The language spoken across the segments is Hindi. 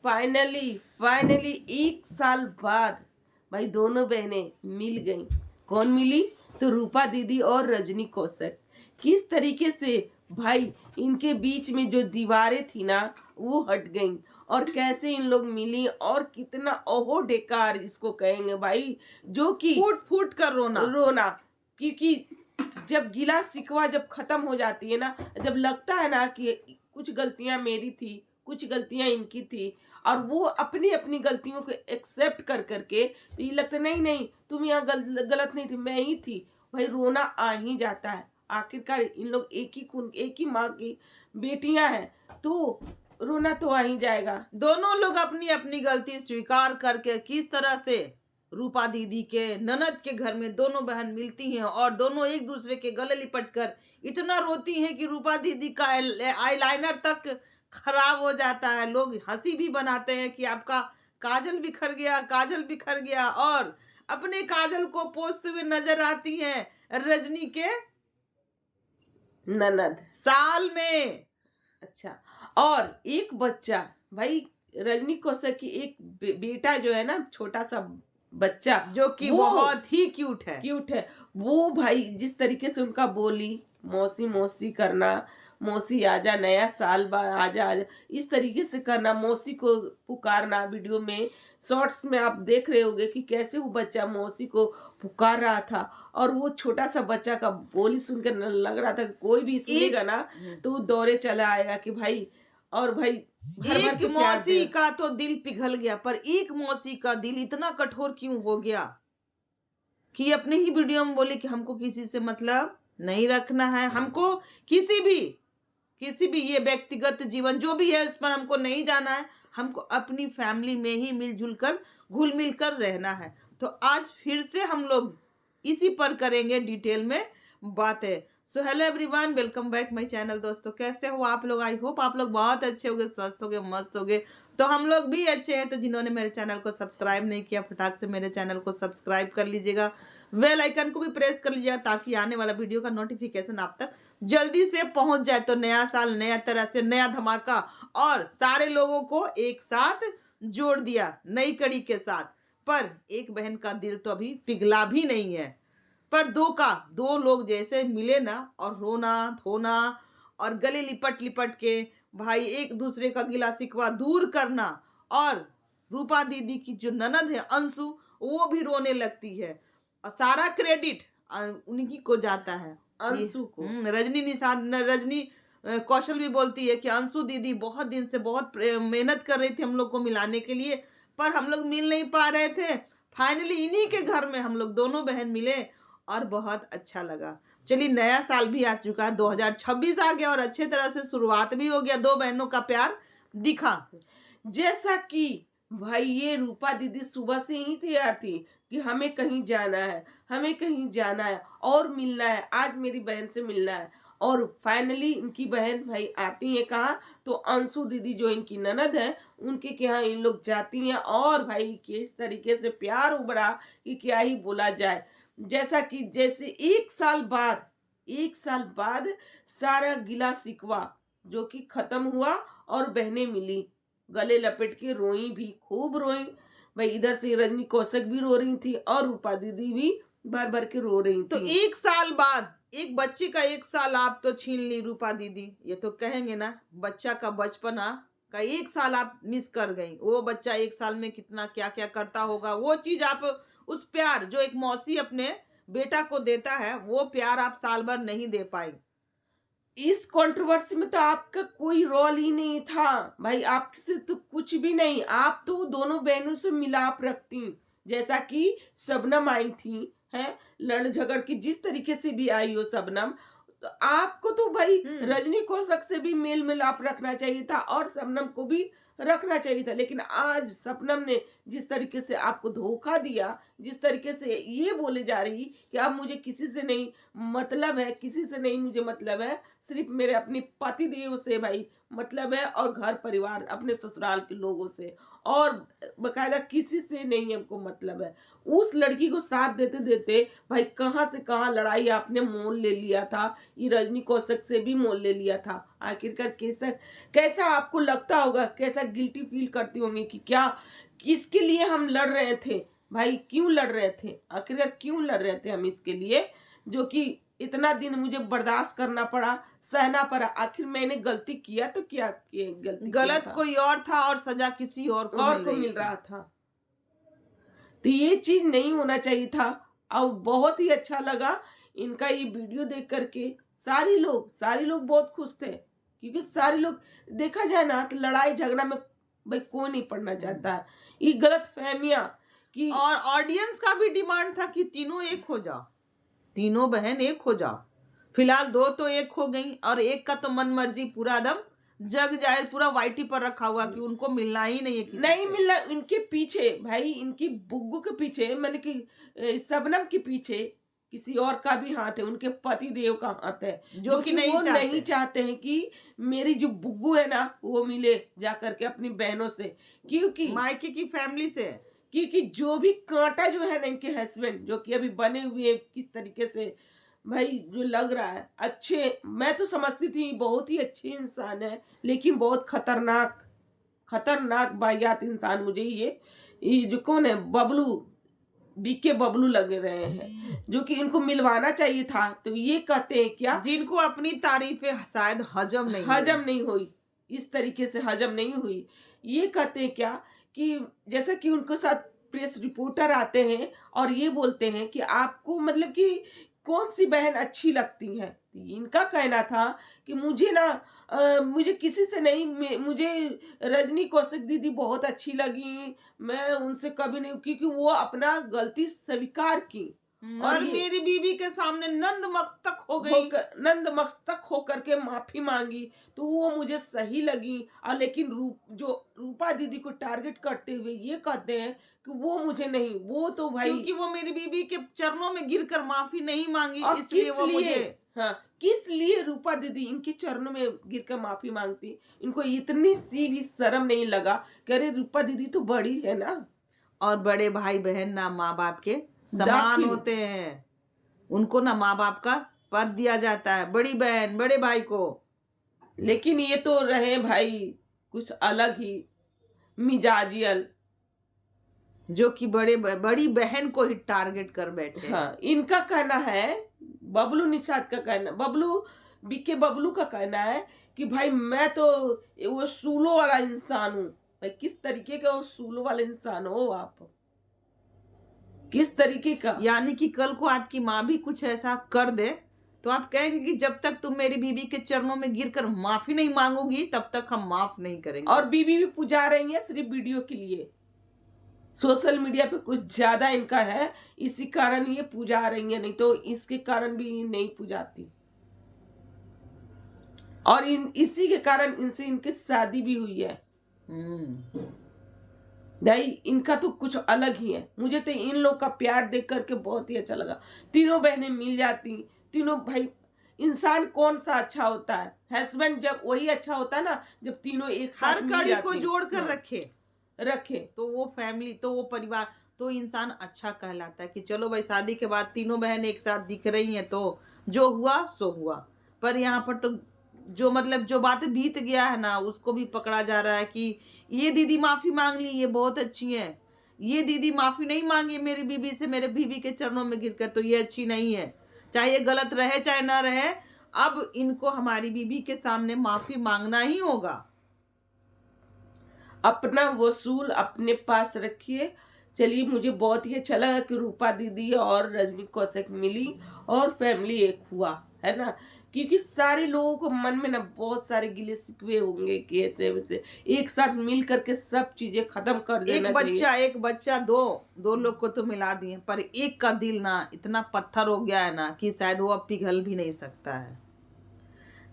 फाइनली फाइनली 1 साल बाद भाई दोनों बहनें मिल गईं। कौन मिली? तो रूपा दीदी और रजनी कौशिक। किस तरीके से भाई इनके बीच में जो दीवारें थी ना वो हट गईं, और कैसे इन लोग मिली, और कितना ओहो डेकार इसको कहेंगे भाई, जो कि फूट फूट कर रोना। क्योंकि जब गिला शिकवा जब खत्म हो जाती है ना, जब लगता है ना कि कुछ गलतियां मेरी थी, कुछ गलतियां इनकी थी, और वो अपनी अपनी गलतियों को एक्सेप्ट कर करके, तो ये लगता नहीं नहीं तुम यहाँ गलत नहीं थी, मैं ही थी। भाई रोना आ ही जाता है। आखिरकार इन लोग एक ही माँ की बेटियां हैं, तो रोना तो आ ही जाएगा। दोनों लोग अपनी अपनी गलती स्वीकार करके किस तरह से रूपा दीदी के ननद के घर में दोनों बहन मिलती हैं और दोनों एक दूसरे के गले लिपट कर इतना रोती हैं कि रूपा दीदी का आईलाइनर तक खराब हो जाता है। लोग हंसी भी बनाते हैं कि आपका काजल बिखर गया और अपने काजल को पोंछते हुए नजर आती हैं रजनी के ननद साल में। अच्छा, और एक बच्चा भाई रजनी कौशिक की एक बेटा जो है ना, छोटा सा बच्चा जो कि बहुत ही क्यूट है। वो भाई जिस तरीके से उनका बोली, मौसी मौसी करना, मौसी आजा, नया साल आजा आजा, इस तरीके से करना, मौसी को पुकारना। वीडियो में शॉर्ट्स में आप देख रहे होंगे कि कैसे वो बच्चा मौसी को पुकार रहा था, और वो छोटा सा बच्चा का बोली सुनकर लग रहा था कि कोई भी सुनेगा ना तो वो दौड़े चला आएगा कि भाई, और भाई एक मौसी का तो दिल पिघल गया, पर एक मौसी का दिल इतना कठोर क्यों हो गया कि अपने ही वीडियो में बोले कि हमको किसी से मतलब नहीं रखना है, हमको किसी भी ये व्यक्तिगत जीवन जो भी है उस पर हमको नहीं जाना है, हमको अपनी फैमिली में ही मिलजुल कर घुल मिल कर रहना है। तो आज फिर से हम लोग इसी पर करेंगे डिटेल में बातें। So hello everyone, welcome back my channel. दोस्तों कैसे हो आप लोग? आई होप आप लोग बहुत अच्छे होगे, स्वस्थ होगे, मस्त होगे। तो हम लोग भी अच्छे हैं। तो जिन्होंने मेरे चैनल को सब्सक्राइब नहीं किया, फटाक से मेरे चैनल को सब्सक्राइब कर लीजिएगा, बेल आइकन को भी प्रेस कर लीजिएगा ताकि आने वाला वीडियो का नोटिफिकेशन आप तक जल्दी से पहुंच जाए। तो नया साल नया तरह से नया धमाका, और सारे लोगों को एक साथ जोड़ दिया नई कड़ी के साथ। पर एक बहन का दिल तो अभी पिघला भी नहीं है, पर दो लोग जैसे मिले ना, और रोना धोना और गले लिपट लिपट के भाई एक दूसरे का गिला शिकवा दूर करना। और रूपा दीदी की जो ननद है अंशु, वो भी रोने लगती है, और सारा क्रेडिट उन्हीं को जाता है, अंशु को। रजनी कौशल भी बोलती है कि अंशु दीदी बहुत दिन से बहुत मेहनत कर रही थी हम लोग को मिलाने के लिए, पर हम लोग मिल नहीं पा रहे थे। फाइनली इन्हीं के घर में हम लोग दोनों बहन मिले और बहुत अच्छा लगा। चलिए नया साल भी आ चुका है, 2026 आ गया और अच्छे तरह से शुरुआत भी हो गया। दो बहनों का प्यार दिखा। जैसा कि भाई ये रूपा दीदी सुबह से ही तैयार थी कि हमें कहीं जाना है, हमें कहीं जाना है और मिलना है, आज मेरी बहन से मिलना है। और फाइनली इनकी बहन भाई आती है कहाँ? तो अंशु दीदी जो इनकी ननद है उनके यहाँ इन लोग जाती हैं, और भाई किस तरीके से प्यार उभरा कि क्या ही बोला जाए। जैसे 1 साल बाद सारा गिला शिकवा जो कि खत्म हुआ, और बहनें मिली, गले लपेट के रोई भी, खूब रोई भाई। इधर से रजनी कौशिक भी रो रही थी, और रूपा दीदी भी भर भर के रो रही थी। तो 1 साल बाद एक बच्चे का 1 साल आप तो छीन ली रूपा दीदी। ये तो कहेंगे ना, बच्चा का बचपना का 1 साल आप मिस कर गई। वो बच्चा 1 साल में कितना क्या क्या करता होगा, वो चीज आप, उस प्यार जो एक मौसी अपने बेटा को देता है, वो प्यार आप साल भर नहीं दे पाई। इस कंट्रोवर्सी में तो आपका कोई रोल ही नहीं था भाई, आपसे तो कुछ भी नहीं। आप तो दोनों बहनों से मिलाप रखती, जैसा कि शबनम आई थी, है लड़ झगड़ की, जिस तरीके से भी आई हो शबनम, तो आपको तो भाई रजनी कौशिक से भी मेल मिलाप रखना चाहिए था, और शबनम को भी रखना चाहिए था। लेकिन आज शबनम ने जिस तरीके से आपको धोखा दिया, जिस तरीके से ये बोले जा रही कि अब मुझे किसी से नहीं मतलब है, किसी से नहीं मुझे मतलब है, सिर्फ मेरे अपने पति देव से भाई मतलब है, और घर परिवार अपने ससुराल के लोगों से, और बकायदा किसी से नहीं हमको मतलब है। उस लड़की को साथ देते देते भाई कहाँ से कहाँ लड़ाई आपने मोल ले लिया था, ये रजनी कौशिक से भी मोल ले लिया था। आखिरकार कैसा कैसा आपको लगता होगा, कैसा गिल्टी फील करती होंगी कि क्या किसके लिए हम लड़ रहे थे भाई, क्यों लड़ रहे थे, आखिरकार क्यों लड़ रहे थे हम इसके लिए, जो कि इतना दिन मुझे बर्दाश्त करना पड़ा, सहना पड़ा। आखिर मैंने गलती किया तो क्या गलती गलत किया था? कोई और था और सजा किसी और को मिल रहा था। तो ये चीज नहीं होना चाहिए था। और बहुत ही अच्छा लगा इनका ये वीडियो देख करके। सारे लोग बहुत खुश थे, क्योंकि सारे लोग देखा जाए ना तो लड़ाई झगड़ा में भाई कोई नहीं पड़ना चाहता है। ये गलत फहमियां कि और ऑडियंस का भी डिमांड था कि तीनों एक हो जाओ, तीनों बहन एक हो जाओ। फिलहाल दो तो एक हो गई और एक का तो मन मर्जी पूरा दम जग जाहिर पूरा वाइटी पर रखा हुआ कि उनको मिलना ही नहीं है किसी नहीं से। मिलना। इनके पीछे भाई, इनकी बुग्गू के पीछे, मैंने कि शबनम के पीछे किसी और का भी हाथ है, उनके पति देव का हाथ है, जो कि वो नहीं चाहते हैं कि मेरी जो बुग्गू है ना वो मिले जा करके अपनी बहनों से, क्योंकि मायके की फैमिली से, क्योंकि जो भी कांटा जो है ना इनके हस्बैंड जो कि अभी बने हुए किस तरीके से भाई जो लग रहा है अच्छे, मैं तो समझती थी बहुत ही अच्छे इंसान है, लेकिन बहुत खतरनाक वाहियात इंसान मुझे ये जो कौन है बबलू, बीके बबलू लग रहे हैं, जो कि इनको मिलवाना चाहिए था। तो ये कहते हैं क्या, जिनको अपनी तारीफें शायद हजम नहीं हुई, इस तरीके से हजम नहीं हुई। ये कहते हैं क्या कि जैसा कि उनके साथ प्रेस रिपोर्टर आते हैं और ये बोलते हैं कि आपको मतलब कि कौन सी बहन अच्छी लगती है। इनका कहना था कि मुझे ना मुझे किसी से नहीं, मुझे रजनी कौशिक दीदी बहुत अच्छी लगी, मैं उनसे कभी नहीं, क्योंकि वो अपना गलती स्वीकार की और मेरी बीवी के सामने नंद मस्तक होकर के माफी मांगी, तो वो मुझे सही लगी। और लेकिन रूपा दीदी को टारगेट करते हुए ये कहते हैं कि वो मुझे नहीं, वो तो भाई क्योंकि वो मेरी बीवी के चरणों में गिरकर माफी नहीं मांगी, और इसलिए वो मुझे किस लिए रूपा दीदी इनके चरणों में गिरकर माफी मांगती? इनको इतनी सी भी शर्म नहीं लगा कि अरे रूपा दीदी तो बड़ी है ना, और बड़े भाई बहन ना माँ बाप के समान होते हैं, उनको ना माँ बाप का पद दिया जाता है, बड़ी बहन बड़े भाई को। लेकिन ये तो रहे भाई कुछ अलग ही मिजाजियल, जो कि बड़ी बहन को ही टारगेट कर बैठे। इनका कहना है, बबलू निषाद का कहना, बीके बबलू का कहना है कि भाई मैं तो वो सूलों वाला इंसान हूँ। भाई किस तरीके का वो सूलों वाला इंसान हो आप, किस तरीके का? यानी कि कल को आपकी माँ भी कुछ ऐसा कर दे तो आप कहेंगे कि जब तक तुम मेरी बीवी के चरणों में गिरकर माफी नहीं मांगोगी तब तक हम माफ नहीं करेंगे। और बीवी भी पुजा रही है सिर्फ वीडियो के लिए, सोशल मीडिया पे कुछ ज्यादा इनका है, इसी कारण ये पुजा रही है, नहीं तो इसके कारण भी नहीं पुजाती। और इसी के कारण इनसे इनकी शादी भी हुई है। नहीं, इनका तो कुछ अलग ही है। मुझे तो इन लोग का प्यार देख करके बहुत ही अच्छा लगा। तीनों बहनें मिल जाती, तीनों भाई, इंसान कौन सा अच्छा होता है? हस्बैंड जब वही अच्छा होता है ना जब तीनों एक साथ हर कड़ी को जोड़ कर रखे तो वो फैमिली, तो वो परिवार, तो इंसान अच्छा कहलाता है कि चलो भाई शादी के बाद तीनों बहन एक साथ दिख रही हैं तो जो हुआ सो हुआ। पर यहाँ पर तो जो मतलब जो बातें बीत गया है ना उसको भी पकड़ा जा रहा है कि ये दीदी माफी मांग ली, ये बहुत अच्छी है, ये दीदी माफी नहीं मांगी मेरी बीवी से, मेरे बीवी के चरणों में गिरकर, तो ये अच्छी नहीं है। चाहे ये गलत रहे चाहे ना रहे, अब इनको हमारी बीवी के सामने माफी मांगना ही होगा। अपना वसूल अपने पास रखिए। चलिए, मुझे बहुत ही अच्छा लगा कि रूपा दीदी और रजनी कौशिक मिली और फैमिली एक हुआ, है ना, क्योंकि सारे लोगों को मन में ना बहुत सारे गिले शिकवे होंगे कि ऐसे वैसे, एक साथ मिल करके सब चीजें खत्म कर देना चाहिए। एक बच्चा दो लोग को तो मिला दिए, पर एक का दिल ना इतना पत्थर हो गया है ना कि शायद वो अब पिघल भी नहीं सकता है।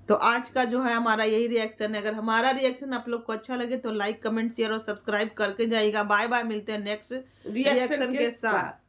तो आज का जो है हमारा यही रिएक्शन है। अगर हमारा रिएक्शन आप लोग को अच्छा लगे तो लाइक कमेंट शेयर और सब्सक्राइब करके जाइएगा। बाय बाय, मिलते हैं नेक्स्ट रिएक्शन के साथ।